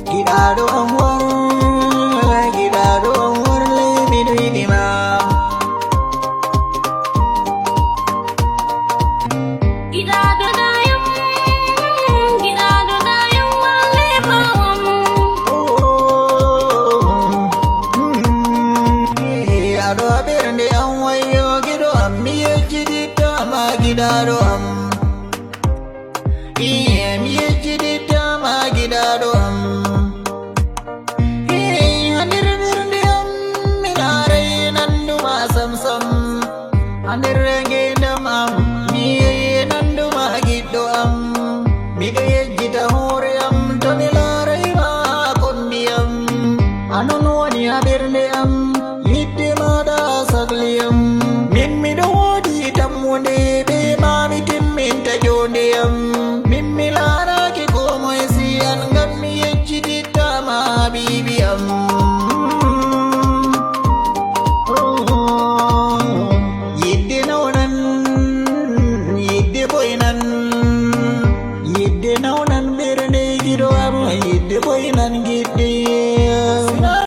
Gidado ang warlay binidimam. Gidado tayong malibawam. Gidado abirndi ang wayo gido am miye jidita ma gidado am. Miye jidita ma gidado am. Anirengendam am miye nandu magiddo am migaye jita hore am tonilarai ma kondiyam anonu ani abirne am yitte mada sagliyam